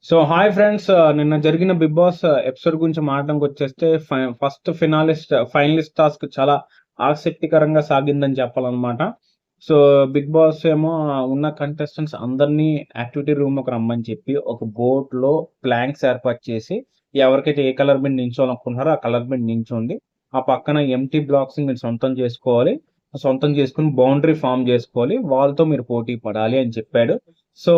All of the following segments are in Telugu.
సో హాయ్ ఫ్రెండ్స్, నిన్న జరిగిన బిగ్ బాస్ ఎపిసోడ్ గురించి మాట్లాడడానికి వచ్చేస్తే ఫస్ట్ ఫైనలిస్ట్ టాస్క్ చాలా ఆసక్తికరంగా సాగిందని చెప్పాలన్నమాట. సో బిగ్ బాస్ ఏమో ఉన్న కంటెస్టెంట్స్ అందరినీ యాక్టివిటీ రూమ్ లోకి రమ్మని చెప్పి ఒక బోర్డ్ లో ప్లాంక్స్ ఏర్పాటు చేసి ఎవరికైతే ఏ కలర్ మీద నించోవాలనుకుంటున్నారో ఆ కలర్ మీద నించోండి, ఆ పక్కన ఎంటీ బ్లాక్స్ మీరు సొంతం చేసుకోవాలి, సొంతం చేసుకుని బౌండరీ ఫామ్ చేసుకోవాలి, వాళ్ళతో మీరు పోటీ పడాలి అని చెప్పాడు. సో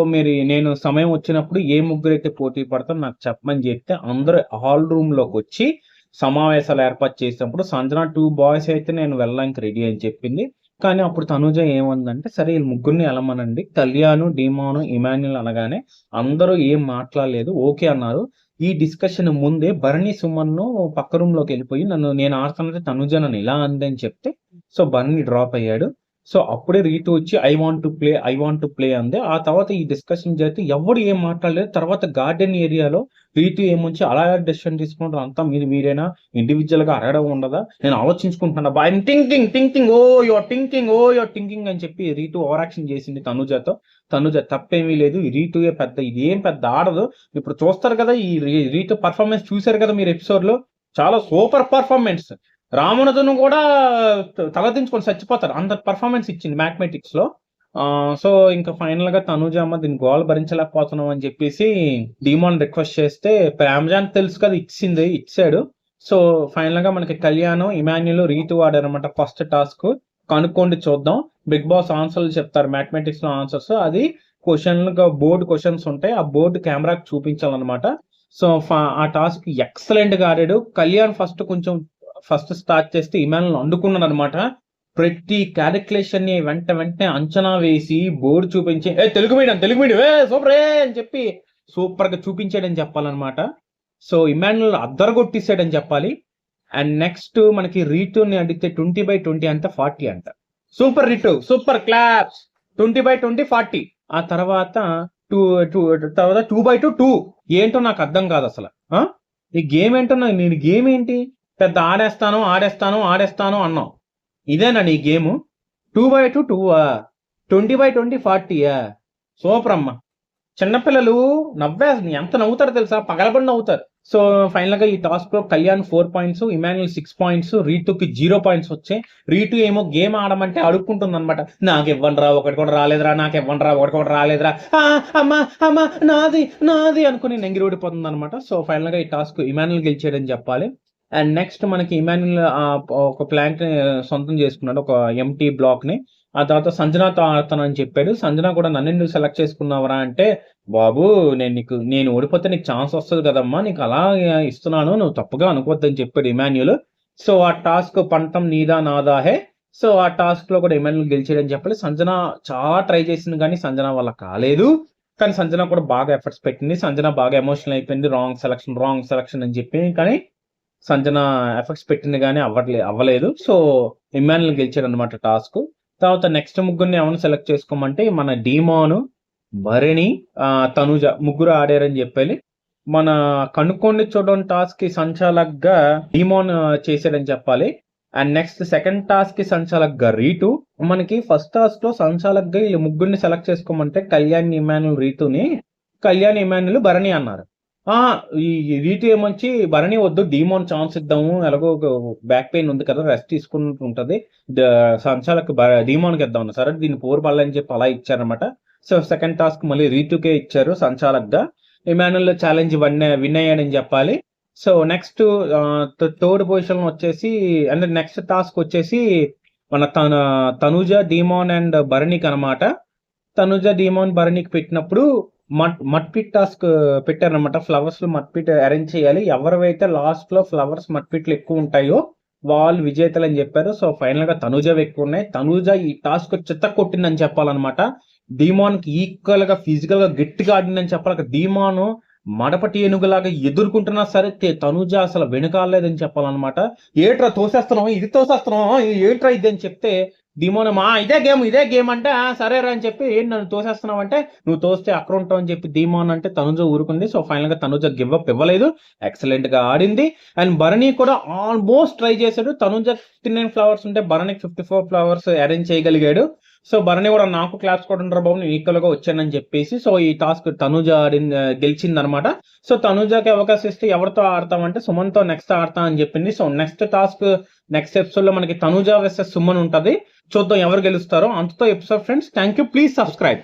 నేను సమయం వచ్చినప్పుడు ఏ ముగ్గురైతే పోటీ పడతారో నాకు చెప్పమని చెప్తే అందరూ హాల్ రూమ్ లోకి వచ్చి సమావేశాలు ఏర్పాటు చేసినప్పుడు సంజన 2 బాయ్స్ అయితే నేను వెళ్ళడానికి రెడీ అని చెప్పింది. కానీ అప్పుడు తనుజ ఏమందంటే, సరే వీళ్ళు ముగ్గురిని వెళ్ళమనండి. కళ్యాణ్, డీమాను, ఇమాన్యుల్ అనగానే అందరూ ఏం మాట్లాడలేదు, ఓకే అన్నారు. ఈ డిస్కషన్ ముందే భరణి సుమన్ పక్క రూమ్ లోకి వెళ్ళిపోయి నేను ఆడుతున్నట్టు తనుజ నన్ను ఇలా అంది అని చెప్తే సో భరణి డ్రాప్ అయ్యాడు. సో అప్పుడే రీతు వచ్చి ఐ వాంట్ టు ప్లే అంది. ఆ తర్వాత ఈ డిస్కషన్ జరిగితే ఎవడు ఏం మాట్లాడలేదు. తర్వాత గార్డెన్ ఏరియాలో రీతు ఏమొచ్చి అలా డెసిషన్ తీసుకుంటారు, అంతా మీరేనా, ఇండివిజువల్ గా అడగడం ఉండదా, నేను ఆలోచించుకుంటున్నా బా యువర్ థింకింగ్ అని చెప్పి రీతు ఓవర్ యాక్షన్ చేసింది తనుజతో. తనుజ తప్పేమీ లేదు, ఈ రీతుయే పెద్ద, ఇది ఏం పెద్ద ఆడదు. ఇప్పుడు చూస్తారు కదా ఈ రీతు పర్ఫార్మెన్స్ చూశారు కదా మీరు ఎపిసోడ్ లో, చాలా సూపర్ పర్ఫార్మెన్స్. రామునదును కూడా తలదించుకొని చచ్చిపోతారు, అంత పర్ఫార్మెన్స్ ఇచ్చింది మ్యాథమెటిక్స్ లో. సో ఇంకా ఫైనల్ గా తనుజ అమ్మ దీని గోల్ భరించలేకపోతున్నాం అని చెప్పేసి డీమాన్ రిక్వెస్ట్ చేస్తే ప్రేమజాన్ తెలుసు కదా ఇచ్చాడు. సో ఫైనల్ గా మనకి కళ్యాణ్, ఇమాన్యుల్, రీతు ఆడారనమాట ఫస్ట్ టాస్క్. కనుక్కోండి చూద్దాం. బిగ్ బాస్ ఆన్సర్లు చెప్తారు మ్యాథమెటిక్స్ లో ఆన్సర్స్, అది బోర్డు క్వశ్చన్స్ ఉంటాయి, ఆ బోర్డు కెమెరాకి చూపించాలన్నమాట. సో ఆ టాస్క్ ఎక్సలెంట్ గా ఆడాడు కళ్యాణ్. ఫస్ట్ స్టార్ట్ చేస్తే ఇమాన్యుల్ అందుకున్నాడు అనమాట. ప్రతి క్యాలిక్యులేషన్ ని వెంటనే అంచనా వేసి బోర్డు చూపించి తెలుగు మీడియం సూపర్ అని చెప్పి సూపర్ గా చూపించాడని చెప్పాలన్నమాట. సో ఇమాన్యుల్ అద్దరగొట్టేసాడని చెప్పాలి. అండ్ నెక్స్ట్ మనకి రీటూని అడిగితే 20/20 అంట, 40 అంట. Super Rithu, super claps. 20/20 40. ఆ తర్వాత 2/2 ఏంటో నాకు అర్థం కాదు అసలు. ఈ గేమ్ ఏంటో నేను గేమ్ ఏంటి పెద్ద ఆడేస్తాను అన్నావు, ఇదేనా నీ గేము? 2/2 2, 20/20 40. సూపర్ అమ్మ. చిన్నపిల్లలు ఎంత నవ్వుతారో తెలుసా, పగలబడి నవ్వుతారు. సో ఫైనల్ గా ఈ టాస్క్ లో కళ్యాణ్ 4 పాయింట్స్, ఇమాన్యుల్ 6 పాయింట్స్, రీటుకి 0 పాయింట్స్ వచ్చాయి. రీటు ఏమో గేమ్ ఆడమంటే అడుక్కుంటుంది అనమాట, నాకు ఇవ్వండిరా, ఒకటి కూడా రాలేదురా, నాకు ఇవ్వండిరా, ఒకటి కూడా రాలేదురా, అమ్మా నాది అనుకుని నెంగిరోడిపోతుంది అనమాట. సో ఫైనల్ గా ఈ టాస్క్ ఇమాన్యుల్ గెలిచాడని చెప్పాలి. అండ్ నెక్స్ట్ మనకి ఇమాన్యుల్ ఒక ప్లాంట్ సొంతం చేసుకున్నాడు, ఒక ఎంటీ బ్లాక్ ని. ఆ తర్వాత సంజనాతో ఆడతానని చెప్పాడు. సంజన కూడా నన్ను ఎందుకు సెలెక్ట్ చేసుకున్నావరా అంటే, బాబు నేను ఓడిపోతే నీకు ఛాన్స్ వస్తుంది కదమ్మా, నీకు అలా ఇస్తున్నాను, నువ్వు తప్పుగా అనుకోవద్దని చెప్పాడు ఇమాన్యుల్. సో ఆ టాస్క్ పంతం నీదా నాదా హే. సో ఆ టాస్క్ లో కూడా ఇమాన్యుల్ గెలిచాడని చెప్పాలి. సంజన చాలా ట్రై చేసింది కానీ సంజన వల్ల కాలేదు. కానీ సంజన కూడా బాగా ఎఫర్ట్స్ పెట్టింది. సంజన బాగా ఎమోషనల్ అయిపోయింది, రాంగ్ సెలక్షన్ అని చెప్పి. కానీ సంజన ఎఫెక్ట్స్ పెట్టింది కానీ అవ్వలేదు. సో ఇమాన్యుల్ గెలిచాడు అనమాట టాస్క్. తర్వాత నెక్స్ట్ ముగ్గురిని ఎవరిని సెలెక్ట్ చేసుకోమంటే మన డీమాను, భరణి, తనుజ ముగ్గురు ఆడారని చెప్పాలి. మన కనుక్కోండి చూడడం టాస్క్ కి సంచాలక్గా డీమాన్ చేశాడని చెప్పాలి. అండ్ నెక్స్ట్ సెకండ్ టాస్క్ కి సంచాలక్గా రీటు. మనకి ఫస్ట్ టాస్క్ లో సంచాలక్గా ఈ ముగ్గురిని సెలెక్ట్ చేసుకోమంటే కళ్యాణ్, ఇమాన్యుల్, రీతుని. కళ్యాణ్, ఇమాన్యుల్, భరణి అన్నారు. ఈ రీటు ఏమొచ్చి భరణి వద్దు, డీమాన్ ఛాన్స్ ఇద్దాము, ఎలాగో బ్యాక్ పెయిన్ ఉంది కదా, రెస్ట్ తీసుకుంటూ ఉంటది, సంచాలకు డీమాన్కి ఇద్దాం సరే దీన్ని పోరుబల్లని చెప్పి అలా ఇచ్చారనమాట. సో సెకండ్ టాస్క్ మళ్ళీ రీటుకే ఇచ్చారు సంచాలక్గా. ఇమాన్యుల్ ఛాలెంజ్ విన్ అయ్యాడని చెప్పాలి. సో నెక్స్ట్ థర్డ్ పొజిషన్ వచ్చేసి అంటే నెక్స్ట్ టాస్క్ వచ్చేసి మన తనుజ, డీమాన్ అండ్ భరణికి అనమాట. తనుజ, డీమాన్, భరణికి పెట్టినప్పుడు మట్పిట్ టాస్క్ పెట్టారనమాట. ఫ్లవర్స్ లో మట్పిట్ అరేంజ్ చేయాలి, ఎవరైతే లాస్ట్ లో ఫ్లవర్స్ మట్పిట్లు ఎక్కువ ఉంటాయో వాళ్ళు విజేతలు అని చెప్పారు. సో ఫైనల్ గా తనుజ ఎక్కువ ఉన్నాయి. తనుజ ఈ టాస్క్ చిత్త కొట్టిందని చెప్పాలన్నమాట. డీమాన్ కి ఈక్వల్ గా ఫిజికల్ గా గట్టిగా ఆడిందని చెప్పాలి. డీమాన్ మడపటి ఏనుగులాగా ఎదుర్కొంటున్నా సరే తనుజ అసలు వెనుకాలేదని చెప్పాలన్నమాట. ఏట్రా తోసేస్తున్నాం, ఇది తోసేస్తున్నాం, ఏంట్రా ఇది అని చెప్తే డీమాన్ ఇదే గేమ్ అంటే సరేరా అని చెప్పి ఏంటి నన్ను తోసేస్తున్నావు అంటే, నువ్వు తోస్తే అక్కడ ఉంటావు అని చెప్పి డీమాన్ అంటే తనుజ ఊరుకుంది. సో ఫైనల్ గా తనుజ గివ్ అప్ ఇవ్వలేదు, ఎక్సలెంట్ గా ఆడింది. అండ్ భరణి కూడా ఆల్మోస్ట్ ట్రై చేశాడు. తనుజ 59 ఫ్లవర్స్ ఉంటే భరణికి 54 ఫ్లవర్స్ అరేంజ్ చేయగలిగాడు. సో భరణి కూడా నాకు క్లాప్స్ కూడా ఉంటారు బాబు, నేను ఈక్వల్ గా వచ్చానని చెప్పేసి. సో ఈ టాస్క్ తనుజ గెలిచింది అనమాట. సో తనుజకి అవకాశం ఇస్తే ఎవరితో ఆడతామంటే సుమన్ తో నెక్స్ట్ ఆడతా అని చెప్పింది. So next task next episode లో మనకి తనుజ వర్సెస్ సుమన్ ఉంటది. చూద్దాం ఎవరు గెలుస్తారో. అంతతో episode friends, thank you, please subscribe.